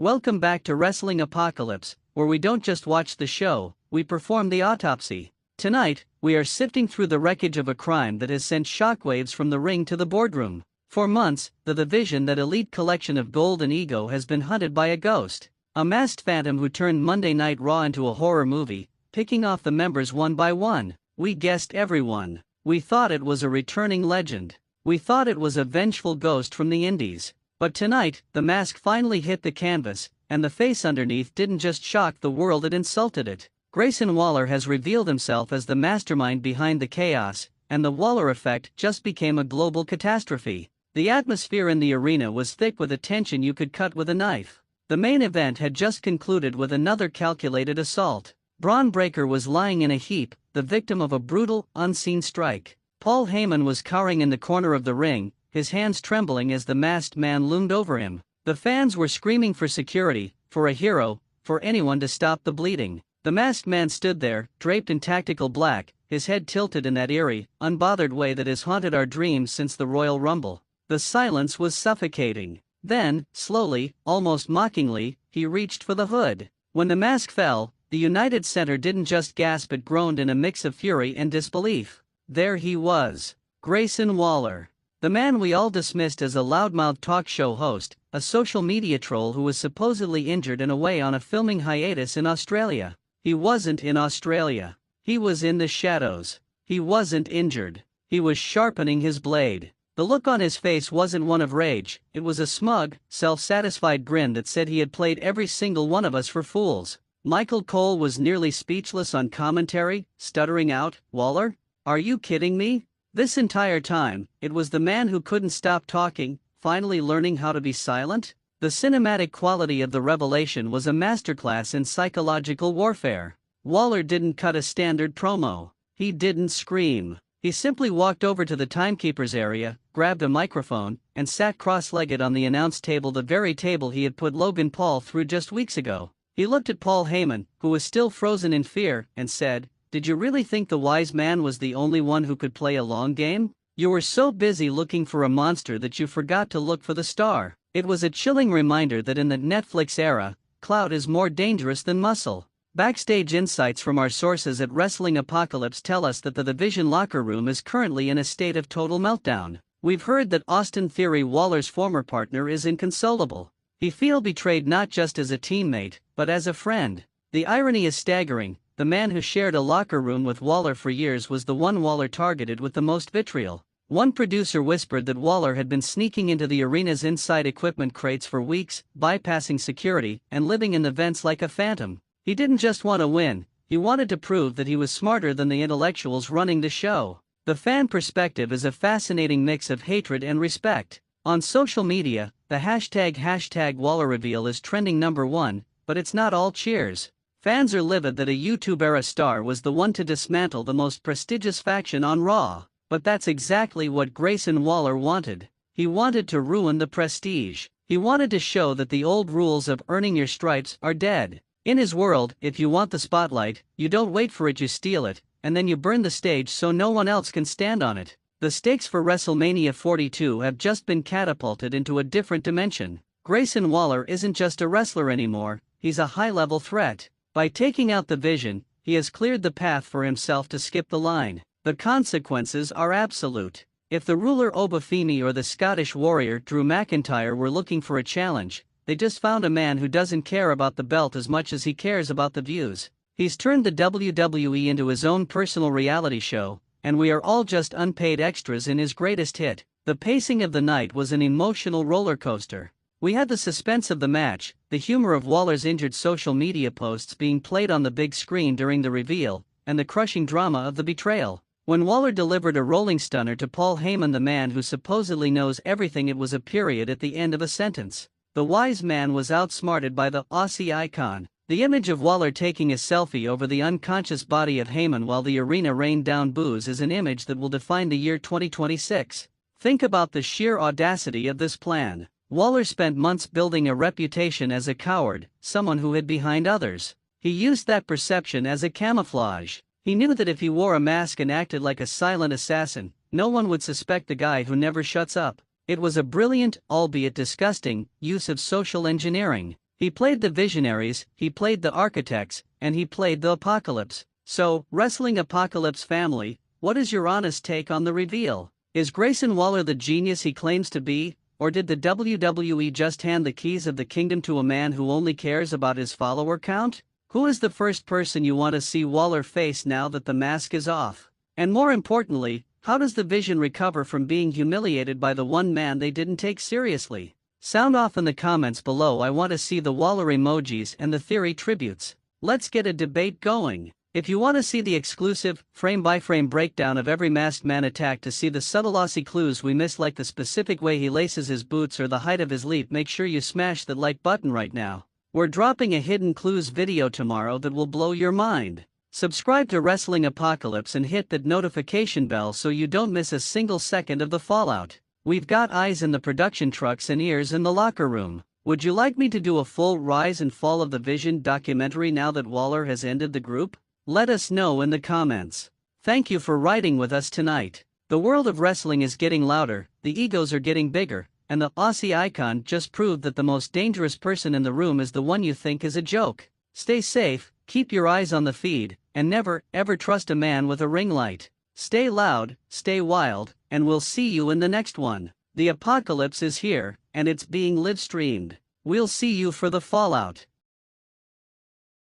Welcome back to Wrestling Apocalypse, where we don't just watch the show, we perform the autopsy. Tonight, we are sifting through the wreckage of a crime that has sent shockwaves from the ring to the boardroom. For months, the division, that elite collection of gold and ego, has been hunted by a ghost. A masked phantom who turned Monday Night Raw into a horror movie, picking off the members one by one. We guessed everyone. We thought it was a returning legend. We thought it was a vengeful ghost from the indies. But tonight, the mask finally hit the canvas, and the face underneath didn't just shock the world, it insulted it. Grayson Waller has revealed himself as the mastermind behind the chaos, and the Waller effect just became a global catastrophe. The atmosphere in the arena was thick with a tension you could cut with a knife. The main event had just concluded with another calculated assault. Braun Breaker was lying in a heap, the victim of a brutal, unseen strike. Paul Heyman was cowering in the corner of the ring, his hands trembling as the masked man loomed over him. The fans were screaming for security, for a hero, for anyone to stop the bleeding. The masked man stood there, draped in tactical black, his head tilted in that eerie, unbothered way that has haunted our dreams since the Royal Rumble. The silence was suffocating. Then, slowly, almost mockingly, he reached for the hood. When the mask fell, the United Center didn't just gasp, it groaned in a mix of fury and disbelief. There he was, Grayson Waller. The man we all dismissed as a loudmouth talk show host, a social media troll who was supposedly injured and away on a filming hiatus in Australia. He wasn't in Australia. He was in the shadows. He wasn't injured. He was sharpening his blade. The look on his face wasn't one of rage, it was a smug, self-satisfied grin that said he had played every single one of us for fools. Michael Cole was nearly speechless on commentary, stuttering out, "Waller? Are you kidding me?" This entire time, it was the man who couldn't stop talking, finally learning how to be silent. The cinematic quality of the revelation was a masterclass in psychological warfare. Waller didn't cut a standard promo. He didn't scream. He simply walked over to the timekeeper's area, grabbed a microphone, and sat cross-legged on the announce table, the very table he had put Logan Paul through just weeks ago. He looked at Paul Heyman, who was still frozen in fear, and said, "Did you really think the wise man was the only one who could play a long game? You were so busy looking for a monster that you forgot to look for the star." It was a chilling reminder that in the Netflix era, clout is more dangerous than muscle. Backstage insights from our sources at Wrestling Apocalypse tell us that the division locker room is currently in a state of total meltdown. We've heard that Austin Theory, Waller's former partner, is inconsolable. He feels betrayed not just as a teammate, but as a friend. The irony is staggering. The man who shared a locker room with Waller for years was the one Waller targeted with the most vitriol. One producer whispered that Waller had been sneaking into the arena's inside equipment crates for weeks, bypassing security, and living in the vents like a phantom. He didn't just want to win, he wanted to prove that he was smarter than the intellectuals running the show. The fan perspective is a fascinating mix of hatred and respect. On social media, the hashtag Waller reveal is trending #1, but it's not all cheers. Fans are livid that a YouTube-era star was the one to dismantle the most prestigious faction on Raw. But that's exactly what Grayson Waller wanted. He wanted to ruin the prestige. He wanted to show that the old rules of earning your stripes are dead. In his world, if you want the spotlight, you don't wait for it, you steal it, and then you burn the stage so no one else can stand on it. The stakes for WrestleMania 42 have just been catapulted into a different dimension. Grayson Waller isn't just a wrestler anymore, he's a high-level threat. By taking out the Vision, he has cleared the path for himself to skip the line. The consequences are absolute. If the ruler Obafemi or the Scottish warrior Drew McIntyre were looking for a challenge, they just found a man who doesn't care about the belt as much as he cares about the views. He's turned the WWE into his own personal reality show, and we are all just unpaid extras in his greatest hit. The pacing of the night was an emotional roller coaster. We had the suspense of the match, the humor of Waller's injured social media posts being played on the big screen during the reveal, and the crushing drama of the betrayal. When Waller delivered a rolling stunner to Paul Heyman, the man who supposedly knows everything, it was a period at the end of a sentence. The wise man was outsmarted by the Aussie icon. The image of Waller taking a selfie over the unconscious body of Heyman while the arena rained down boos is an image that will define the year 2026. Think about the sheer audacity of this plan. Waller spent months building a reputation as a coward, someone who hid behind others. He used that perception as a camouflage. He knew that if he wore a mask and acted like a silent assassin, no one would suspect the guy who never shuts up. It was a brilliant, albeit disgusting, use of social engineering. He played the visionaries, he played the architects, and he played the apocalypse. So, Wrestling Apocalypse family, what is your honest take on the reveal? Is Grayson Waller the genius he claims to be, or did the WWE just hand the keys of the kingdom to a man who only cares about his follower count? Who is the first person you want to see Waller face now that the mask is off? And more importantly, how does the Vision recover from being humiliated by the one man they didn't take seriously? Sound off in the comments below. I want to see the Waller emojis and the theory tributes. Let's get a debate going. If you want to see the exclusive, frame-by-frame breakdown of every masked man attack to see the subtle Aussie clues we missed, like the specific way he laces his boots or the height of his leap, make sure you smash that like button right now. We're dropping a hidden clues video tomorrow that will blow your mind. Subscribe to Wrestling Apocalypse and hit that notification bell so you don't miss a single second of the fallout. We've got eyes in the production trucks and ears in the locker room. Would you like me to do a full rise and fall of the Vision documentary now that Waller has ended the group? Let us know in the comments. Thank you for riding with us tonight. The world of wrestling is getting louder, the egos are getting bigger, and the Aussie icon just proved that the most dangerous person in the room is the one you think is a joke. Stay safe, keep your eyes on the feed, and never, ever trust a man with a ring light. Stay loud, stay wild, and we'll see you in the next one. The apocalypse is here, and it's being live streamed. We'll see you for the fallout.